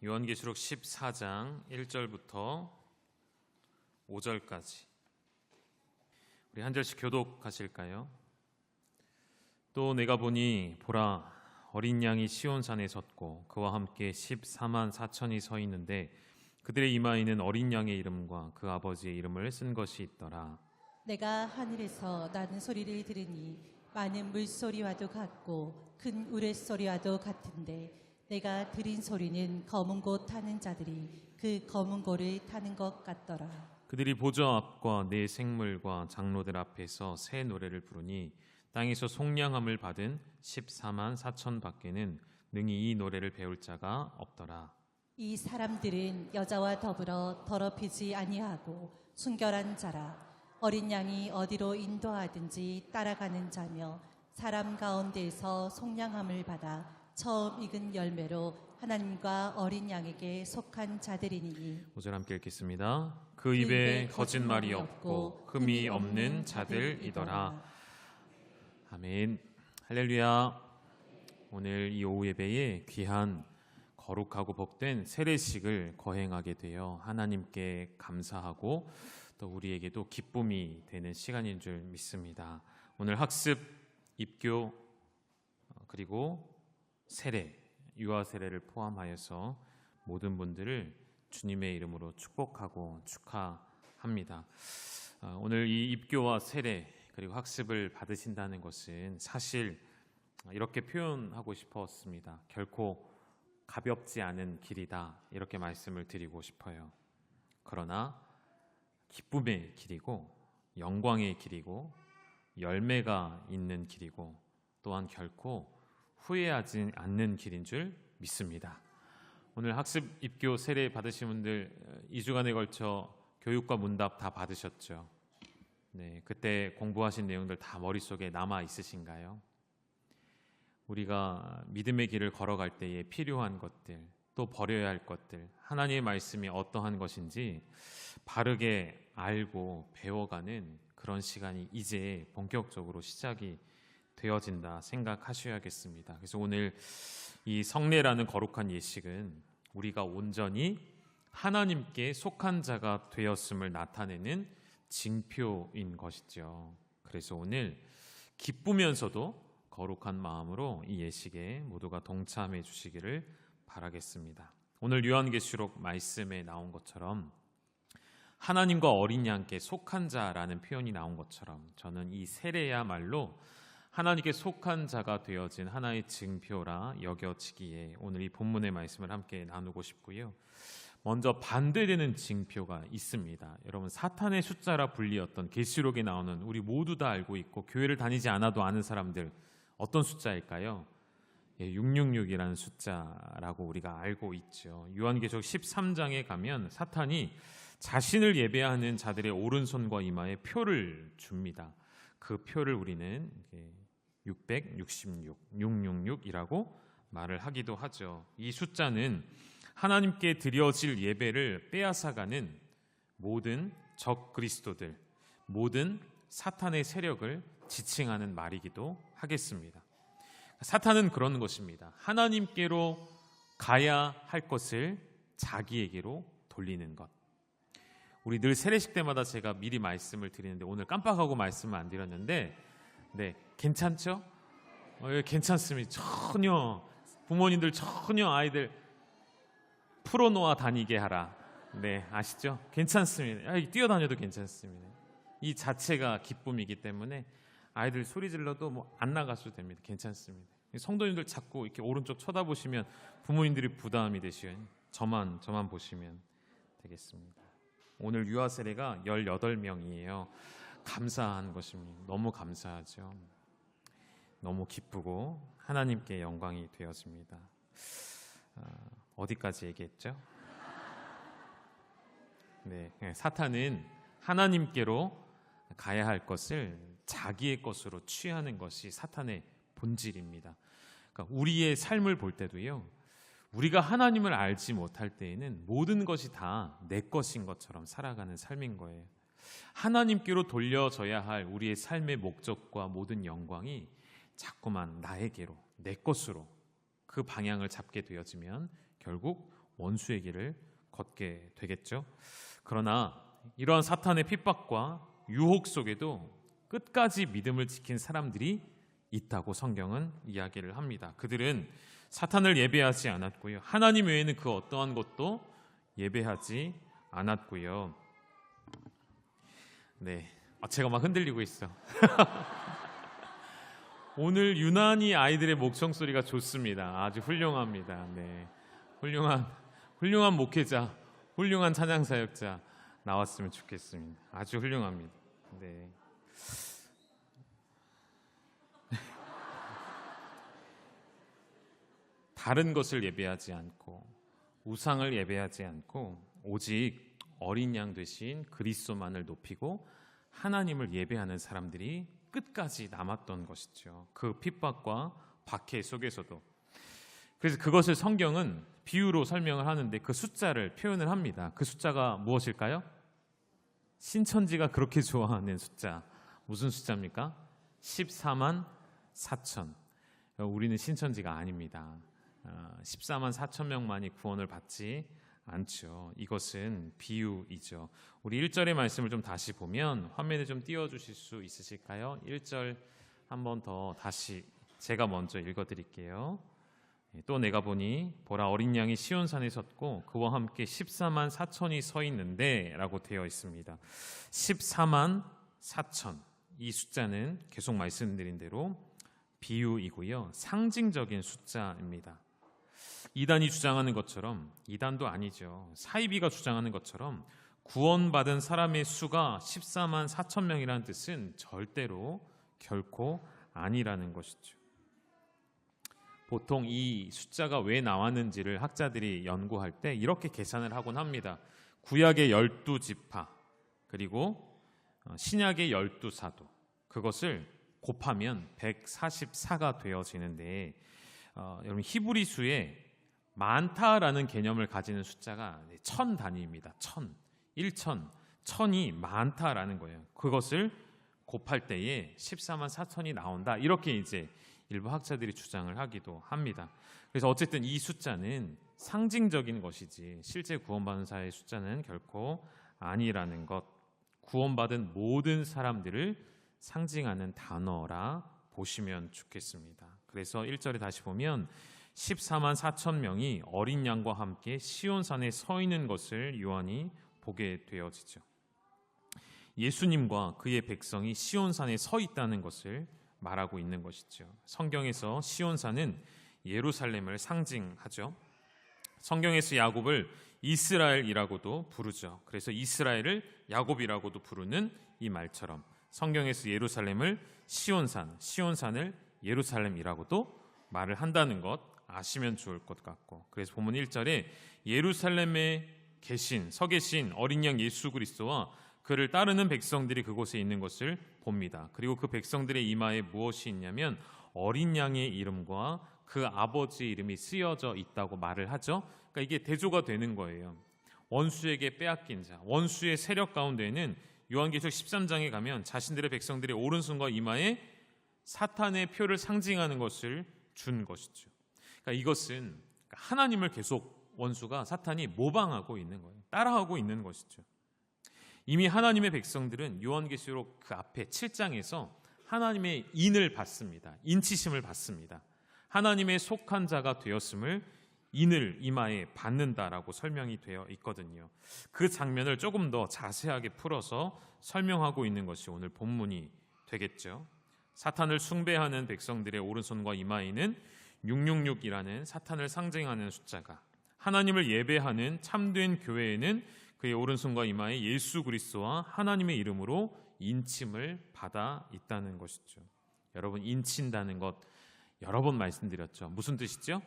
요한계시록 14장 1절부터 5절까지 우리 한 절씩 교독하실까요? 또 내가 보니 보라 어린 양이 시온산에 섰고 그와 함께 14만 4천이 서 있는데 그들의 이마에는 어린 양의 이름과 그 아버지의 이름을 쓴 것이 있더라. 내가 하늘에서 나는 소리를 들으니 많은 물소리와도 같고 큰 우레소리와도 같은데 내가 들은 소리는 검은 고 타는 자들이 그 검은 고를 타는 것 같더라. 그들이 보좌 앞과 네 생물과 장로들 앞에서 새 노래를 부르니 땅에서 속량함을 받은 14만 4천 밖에는 능히 이 노래를 배울 자가 없더라. 이 사람들은 여자와 더불어 더럽히지 아니하고 순결한 자라. 어린 양이 어디로 인도하든지 따라가는 자며 사람 가운데에서 속량함을 받아 처음 익은 열매로 하나님과 어린 양에게 속한 자들이니. 5절 함께 읽겠습니다. 그 입에 거짓말이 없고 흠이 없는 자들이더라. 아멘. 할렐루야. 오늘 이 오후 예배에 귀한 거룩하고 복된 세례식을 거행하게 되어 하나님께 감사하고 또 우리에게도 기쁨이 되는 시간인 줄 믿습니다. 오늘 학습, 입교, 그리고 세례, 유아 세례를 포함하여서 모든 분들을 주님의 이름으로 축복하고 축하합니다. 오늘 이 입교와 세례 그리고 학습을 받으신다는 것은 사실 이렇게 표현하고 싶었습니다. 결코 가볍지 않은 길이다, 이렇게 말씀을 드리고 싶어요. 그러나 기쁨의 길이고 영광의 길이고 열매가 있는 길이고 또한 결코 후회하지 않는 길인 줄 믿습니다. 오늘 학습, 입교, 세례 받으신 분들 2주간에 걸쳐 교육과 문답 다 받으셨죠? 네, 그때 공부하신 내용들 다 머릿속에 남아 있으신가요? 우리가 믿음의 길을 걸어갈 때에 필요한 것들, 또 버려야 할 것들, 하나님의 말씀이 어떠한 것인지 바르게 알고 배워가는 그런 시간이 이제 본격적으로 시작이 되어진다 생각하셔야겠습니다. 그래서 오늘 이 성례라는 거룩한 예식은 우리가 온전히 하나님께 속한 자가 되었음을 나타내는 징표인 것이죠. 그래서 오늘 기쁘면서도 거룩한 마음으로 이 예식에 모두가 동참해 주시기를 바라겠습니다. 오늘 요한계시록 말씀에 나온 것처럼 하나님과 어린 양께 속한 자라는 표현이 나온 것처럼 저는 이 세례야말로 하나님께 속한 자가 되어진 하나의 징표라 여겨지기에 오늘 이 본문의 말씀을 함께 나누고 싶고요. 먼저 반대되는 징표가 있습니다. 여러분, 사탄의 숫자라 불리었던 계시록에 나오는 우리 모두 다 알고 있고 교회를 다니지 않아도 아는 사람들, 어떤 숫자일까요? 666이라는 숫자라고 우리가 알고 있죠. 요한계시록 13장에 가면 사탄이 자신을 예배하는 자들의 오른손과 이마에 표를 줍니다. 그 표를 우리는 666, 666이라고 말을 하기도 하죠. 이 숫자는 하나님께 드려질 예배를 빼앗아가는 모든 적 그리스도들, 모든 사탄의 세력을 지칭하는 말이기도 하겠습니다. 사탄은 그런 것입니다. 하나님께로 가야 할 것을 자기에게로 돌리는 것. 우리 늘 세례식 때마다 제가 미리 말씀을 드리는데 오늘 깜빡하고 말씀을 안 드렸는데 네, 괜찮죠? 괜찮습니다. 전혀 부모님들 전혀 아이들 풀어놓아 다니게 하라. 네, 아시죠? 괜찮습니다. 뛰어다녀도 괜찮습니다. 이 자체가 기쁨이기 때문에 아이들 소리 질러도 뭐 안 나가셔도 됩니다. 괜찮습니다. 성도님들 자꾸 이렇게 오른쪽 쳐다보시면 부모님들이 부담이 되시요. 저만 보시면 되겠습니다. 오늘 유아 세례가 18명이에요. 감사한 것입니다. 너무 감사하죠. 너무 기쁘고 하나님께 영광이 되었습니다. 어디까지 얘기했죠? 네, 사탄은 하나님께로 가야 할 것을 자기의 것으로 취하는 것이 사탄의 본질입니다. 그러니까 우리의 삶을 볼 때도요, 우리가 하나님을 알지 못할 때에는 모든 것이 다 내 것인 것처럼 살아가는 삶인 거예요. 하나님께로 돌려져야 할 우리의 삶의 목적과 모든 영광이 자꾸만 나에게로, 내 것으로 그 방향을 잡게 되어지면 결국 원수의 길을 걷게 되겠죠. 그러나 이러한 사탄의 핍박과 유혹 속에도 끝까지 믿음을 지킨 사람들이 있다고 성경은 이야기를 합니다. 그들은 사탄을 예배하지 않았고요. 하나님 외에는 그 어떠한 것도 예배하지 않았고요. 네, 제가 막 흔들리고 있어. 오늘 유난히 아이들의 목청 소리가 좋습니다. 아주 훌륭합니다. 네, 훌륭한 목회자, 훌륭한 찬양 사역자 나왔으면 좋겠습니다. 아주 훌륭합니다. 네. 다른 것을 예배하지 않고 우상을 예배하지 않고 오직 어린 양 되신 그리스도만을 높이고 하나님을 예배하는 사람들이 끝까지 남았던 것이죠. 그 핍박과 박해 속에서도. 그래서 그것을 성경은 비유로 설명을 하는데 그 숫자를 표현을 합니다. 그 숫자가 무엇일까요? 신천지가 그렇게 좋아하는 숫자. 무슨 숫자입니까? 14만 4천. 우리는 신천지가 아닙니다. 14만 4천 명만이 구원을 받지 않죠. 이것은 비유이죠. 우리 1절의 말씀을 좀 다시 보면 화면에 좀 띄워주실 수 있으실까요? 1절 한 번 더 다시 제가 먼저 읽어드릴게요. 또 내가 보니 보라 어린 양이 시온산에 섰고 그와 함께 14만 4천이 서 있는데 라고 되어 있습니다. 14만 4천 이 숫자는 계속 말씀드린 대로 비유이고요. 상징적인 숫자입니다. 이단이 주장하는 것처럼, 이단도 아니죠. 사이비가 주장하는 것처럼 구원받은 사람의 수가 14만 4천 명이라는 뜻은 절대로 결코 아니라는 것이죠. 보통 이 숫자가 왜 나왔는지를 학자들이 연구할 때 이렇게 계산을 하곤 합니다. 구약의 12지파 그리고 신약의 12사도 그것을 곱하면 144가 되어지는데 여러분 히브리 수에 많다라는 개념을 가지는 숫자가 1000 단위입니다. 1000, 1000, 1000이 많다라는 거예요. 그것을 곱할 때에 14만 4천이 나온다. 이렇게 이제 일부 학자들이 주장을 하기도 합니다. 그래서 어쨌든 이 숫자는 상징적인 것이지 실제 구원받은 자의 숫자는 결코 아니라는 것. 구원받은 모든 사람들을 상징하는 단어라 보시면 좋겠습니다. 그래서 1절에 다시 보면 14만 4천 명이 어린 양과 함께 시온산에 서 있는 것을 요한이 보게 되어지죠. 예수님과 그의 백성이 시온산에 서 있다는 것을 말하고 있는 것이죠. 성경에서 시온산은 예루살렘을 상징하죠. 성경에서 야곱을 이스라엘이라고도 부르죠. 그래서 이스라엘을 야곱이라고도 부르는 이 말처럼 성경에서 예루살렘을 시온산, 시온산을 예루살렘이라고도 말을 한다는 것 아시면 좋을 것 같고, 그래서 본문 1절에 예루살렘에 서 계신 어린 양 예수 그리스도와 그를 따르는 백성들이 그곳에 있는 것을 봅니다. 그리고 그 백성들의 이마에 무엇이 있냐면 어린 양의 이름과 그 아버지의 이름이 쓰여져 있다고 말을 하죠. 그러니까 이게 대조가 되는 거예요. 원수에게 빼앗긴 자, 원수의 세력 가운데에는 요한계시록 13장에 가면 자신들의 백성들의 오른손과 이마에 사탄의 표를 상징하는 것을 준 것이죠. 그러니까 이것은 하나님을 계속 원수가 사탄이 모방하고 있는 거예요. 따라하고 있는 것이죠. 이미 하나님의 백성들은 요한계시록 그 앞에 7장에서 하나님의 인을 받습니다. 인치심을 받습니다. 하나님의 속한 자가 되었음을 인을 이마에 받는다라고 설명이 되어 있거든요. 그 장면을 조금 더 자세하게 풀어서 설명하고 있는 것이 오늘 본문이 되겠죠. 사탄을 숭배하는 백성들의 오른손과 이마에는 666이라는 사탄을 상징하는 숫자가, 하나님을 예배하는 참된 교회에는 그의 오른손과 이마에 예수 그리스도와 하나님의 이름으로 인침을 받아 있다는 것이죠. 여러분, 인친다는 것 여러 번 말씀드렸죠. 무슨 뜻이죠?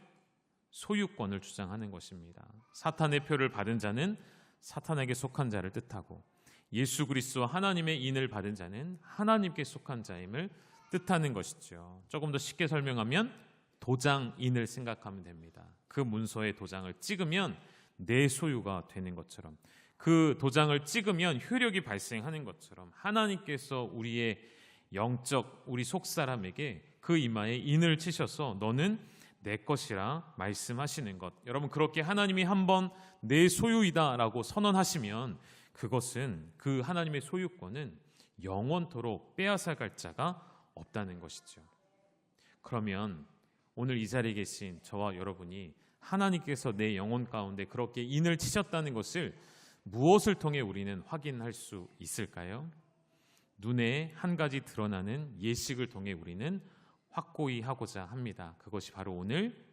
소유권을 주장하는 것입니다. 사탄의 표를 받은 자는 사탄에게 속한 자를 뜻하고, 예수 그리스도와 하나님의 인을 받은 자는 하나님께 속한 자임을 뜻하는 것이죠. 조금 더 쉽게 설명하면 도장인을 생각하면 됩니다. 그 문서에 도장을 찍으면 내 소유가 되는 것처럼, 그 도장을 찍으면 효력이 발생하는 것처럼 하나님께서 우리의 영적, 우리 속사람에게 그 이마에 인을 치셔서 너는 내 것이라 말씀하시는 것. 여러분, 그렇게 하나님이 한번 내 소유이다라고 선언하시면 그것은, 그 하나님의 소유권은 영원토록 빼앗아갈 자가 없다는 것이죠. 그러면 오늘 이 자리에 계신 저와 여러분이 하나님께서 내 영혼 가운데 그렇게 인을 치셨다는 것을 무엇을 통해 우리는 확인할 수 있을까요? 눈에 한 가지 드러나는 예식을 통해 우리는 확고히 하고자 합니다. 그것이 바로 오늘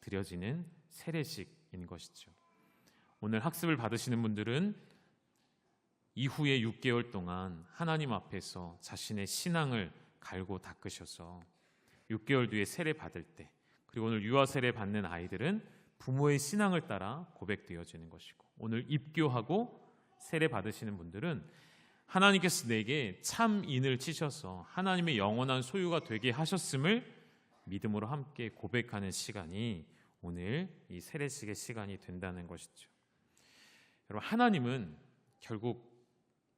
드려지는 세례식인 것이죠. 오늘 학습을 받으시는 분들은 이후에 6개월 동안 하나님 앞에서 자신의 신앙을 갈고 닦으셔서 6개월 뒤에 세례 받을 때, 그리고 오늘 유아 세례 받는 아이들은 부모의 신앙을 따라 고백되어지는 것이고, 오늘 입교하고 세례 받으시는 분들은 하나님께서 내게 참 인을 치셔서 하나님의 영원한 소유가 되게 하셨음을 믿음으로 함께 고백하는 시간이 오늘 이 세례식의 시간이 된다는 것이죠. 여러분, 하나님은 결국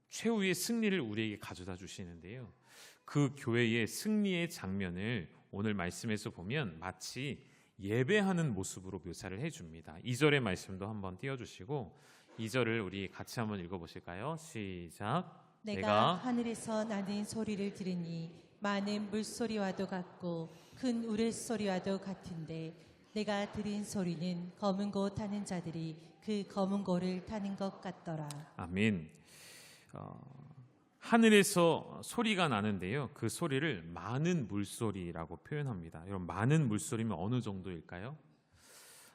최후의 승리를 우리에게 가져다 주시는데요, 그 교회의 승리의 장면을 오늘 말씀에서 보면 마치 예배하는 모습으로 묘사를 해줍니다. 2절의 말씀도 한번 띄워주시고 2절을 우리 같이 한번 읽어보실까요? 시작. 내가 하늘에서 나는 소리를 들으니 많은 물소리와도 같고 큰 우레소리와도 같은데 내가 들은 소리는 검은 고 타는 자들이 그 검은 고를 타는 것 같더라. 아멘. 하늘에서 소리가 나는데요, 그 소리를 많은 물소리라고 표현합니다. 여러분, 많은 물소리면 어느 정도일까요?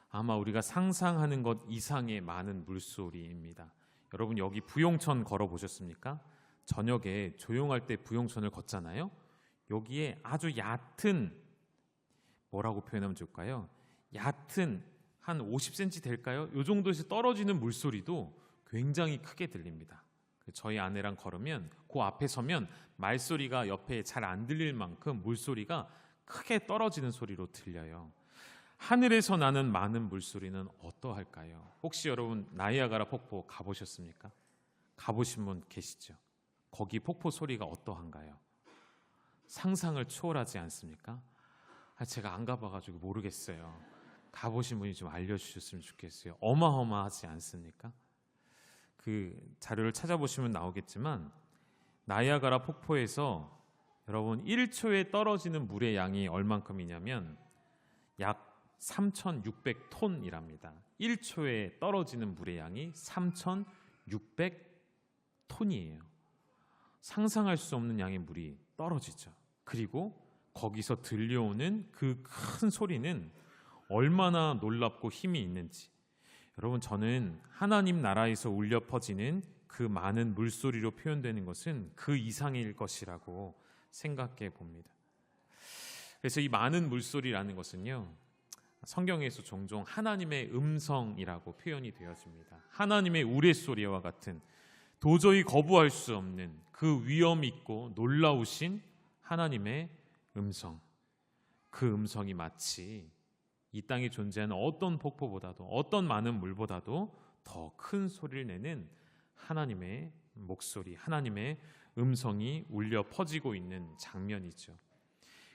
아마 우리가 상상하는 것 이상의 많은 물소리입니다. 여러분, 여기 부용천 걸어보셨습니까? 저녁에 조용할 때 부용천을 걷잖아요. 여기에 아주 얕은, 뭐라고 표현하면 좋을까요? 얕은 한 50cm 될까요? 이 정도에서 떨어지는 물소리도 굉장히 크게 들립니다. 저희 아내랑 걸으면 그 앞에 서면 말소리가 옆에 잘 안 들릴 만큼 물소리가 크게 떨어지는 소리로 들려요. 하늘에서 나는 많은 물소리는 어떠할까요? 혹시 여러분 나이아가라 폭포 가보셨습니까? 가보신 분 계시죠? 거기 폭포 소리가 어떠한가요? 상상을 초월하지 않습니까? 제가 안 가봐가지고 모르겠어요. 가보신 분이 좀 알려주셨으면 좋겠어요. 어마어마하지 않습니까? 그 자료를 찾아보시면 나오겠지만 나이아가라 폭포에서 여러분 1초에 떨어지는 물의 양이 얼만큼이냐면 약 3,600톤이랍니다. 1초에 떨어지는 물의 양이 3,600톤이에요. 상상할 수 없는 양의 물이 떨어지죠. 그리고 거기서 들려오는 그 큰 소리는 얼마나 놀랍고 힘이 있는지, 여러분, 저는 하나님 나라에서 울려 퍼지는 그 많은 물소리로 표현되는 것은 그 이상일 것이라고 생각해 봅니다. 그래서 이 많은 물소리라는 것은요, 성경에서 종종 하나님의 음성이라고 표현이 되어집니다. 하나님의 우레소리와 같은 도저히 거부할 수 없는 그 위엄 있고 놀라우신 하나님의 음성, 그 음성이 마치 이 땅에 존재하는 어떤 폭포보다도, 어떤 많은 물보다도 더 큰 소리를 내는 하나님의 목소리, 하나님의 음성이 울려 퍼지고 있는 장면이죠.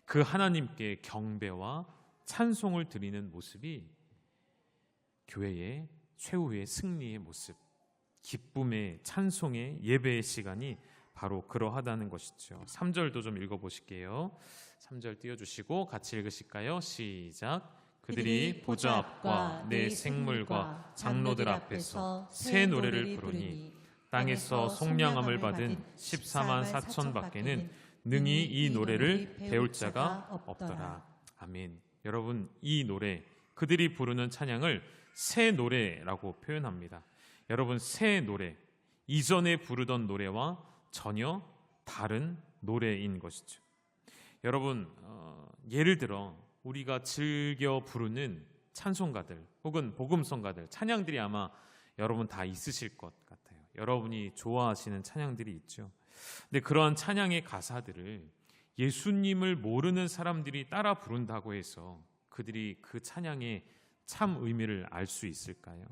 그 하나님께 경배와 찬송을 드리는 모습이 교회의 최후의 승리의 모습, 기쁨의 찬송의 예배의 시간이 바로 그러하다는 것이죠. 3절도 좀 읽어보실게요. 3절 띄워주시고 같이 읽으실까요? 시작. 그들이 보좌 앞과 내 생물과 장로들 앞에서 새 노래를 부르니 땅에서 속량함을 받은 14만 4천 밖에는 능히 이 노래를 배울 자가 없더라. 아멘. 여러분, 이 노래, 그들이 부르는 찬양을 새 노래라고 표현합니다. 여러분, 새 노래, 이전에 부르던 노래와 전혀 다른 노래인 것이죠. 여러분, 예를 들어 우리가 즐겨 부르는 찬송가들 혹은 복음성가들, 찬양들이 아마 여러분 다 있으실 것 같아요. 여러분이 좋아하시는 찬양들이 있죠. 근데 그러한 찬양의 가사들을 예수님을 모르는 사람들이 따라 부른다고 해서 그들이 그 찬양의 참 의미를 알 수 있을까요?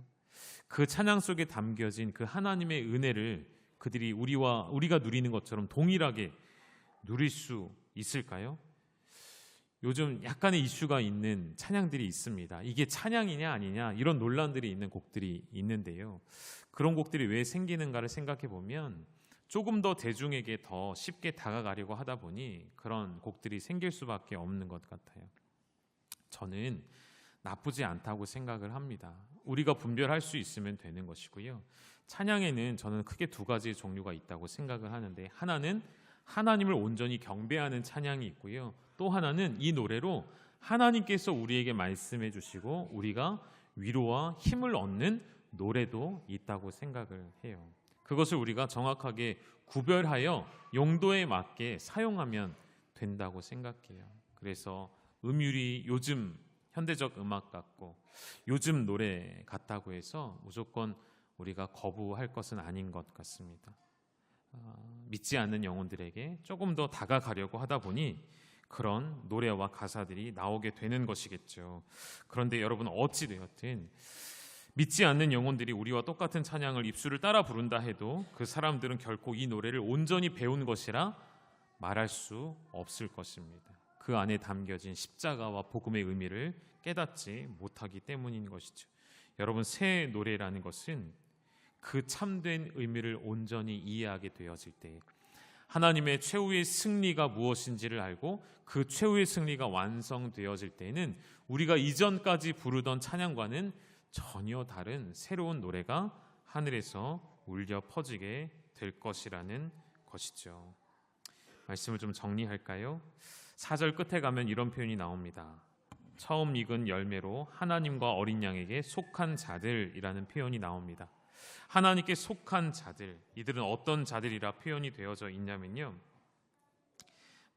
그 찬양 속에 담겨진 그 하나님의 은혜를 그들이 우리가 누리는 것처럼 동일하게 누릴 수 있을까요? 요즘 약간의 이슈가 있는 찬양들이 있습니다. 이게 찬양이냐 아니냐 이런 논란들이 있는 곡들이 있는데요. 그런 곡들이 왜 생기는가를 생각해 보면 조금 더 대중에게 더 쉽게 다가가려고 하다 보니 그런 곡들이 생길 수밖에 없는 것 같아요. 저는 나쁘지 않다고 생각을 합니다. 우리가 분별할 수 있으면 되는 것이고요. 찬양에는 저는 크게 두 가지의 종류가 있다고 생각을 하는데, 하나는 하나님을 온전히 경배하는 찬양이 있고요. 또 하나는 이 노래로 하나님께서 우리에게 말씀해 주시고 우리가 위로와 힘을 얻는 노래도 있다고 생각을 해요. 그것을 우리가 정확하게 구별하여 용도에 맞게 사용하면 된다고 생각해요. 그래서 음율이 요즘 현대적 음악 같고 요즘 노래 같다고 해서 무조건 우리가 거부할 것은 아닌 것 같습니다. 믿지 않는 영혼들에게 조금 더 다가가려고 하다 보니 그런 노래와 가사들이 나오게 되는 것이겠죠. 그런데 여러분, 어찌 되었든 믿지 않는 영혼들이 우리와 똑같은 찬양을 입술을 따라 부른다 해도 그 사람들은 결코 이 노래를 온전히 배운 것이라 말할 수 없을 것입니다. 그 안에 담겨진 십자가와 복음의 의미를 깨닫지 못하기 때문인 것이죠. 여러분, 새 노래라는 것은 그 참된 의미를 온전히 이해하게 되어질 때 하나님의 최후의 승리가 무엇인지를 알고 그 최후의 승리가 완성되어질 때에는 우리가 이전까지 부르던 찬양과는 전혀 다른 새로운 노래가 하늘에서 울려 퍼지게 될 것이라는 것이죠. 말씀을 좀 정리할까요? 4절 끝에 가면 이런 표현이 나옵니다. 처음 익은 열매로 하나님과 어린 양에게 속한 자들이라는 표현이 나옵니다. 하나님께 속한 자들, 이들은 어떤 자들이라 표현이 되어져 있냐면요,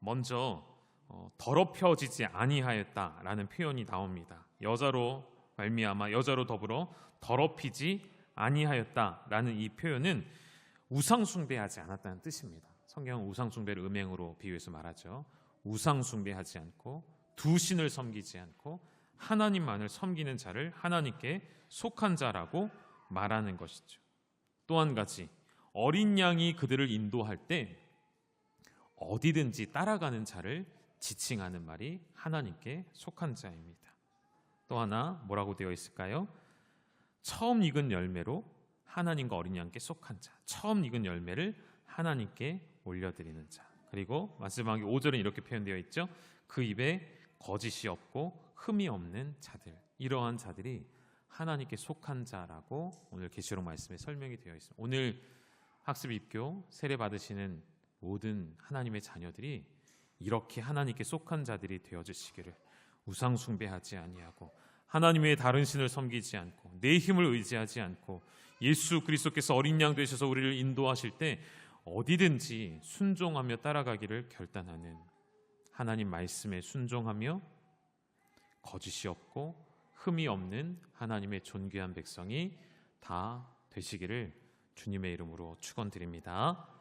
먼저 더럽혀지지 아니하였다라는 표현이 나옵니다. 여자로 말미암아 여자로 더불어 더럽히지 아니하였다라는 이 표현은 우상숭배하지 않았다는 뜻입니다. 성경은 우상숭배를 음행으로 비유해서 말하죠. 우상숭배하지 않고 두 신을 섬기지 않고 하나님만을 섬기는 자를 하나님께 속한 자라고 말하는 것이죠. 또 한 가지, 어린 양이 그들을 인도할 때 어디든지 따라가는 자를 지칭하는 말이 하나님께 속한 자입니다. 또 하나 뭐라고 되어 있을까요? 처음 익은 열매로 하나님과 어린 양께 속한 자, 처음 익은 열매를 하나님께 올려드리는 자. 그리고 마지막에 5절은 이렇게 표현되어 있죠. 그 입에 거짓이 없고 흠이 없는 자들, 이러한 자들이 하나님께 속한 자라고 오늘 계시록 말씀에 설명이 되어 있습니다. 오늘 학습 입교 세례 받으시는 모든 하나님의 자녀들이 이렇게 하나님께 속한 자들이 되어주시기를, 우상 숭배하지 아니하고 하나님의 다른 신을 섬기지 않고 내 힘을 의지하지 않고 예수 그리스도께서 어린 양 되셔서 우리를 인도하실 때 어디든지 순종하며 따라가기를 결단하는, 하나님 말씀에 순종하며 거짓이 없고 흠이 없는 하나님의 존귀한 백성이 다 되시기를 주님의 이름으로 축원드립니다.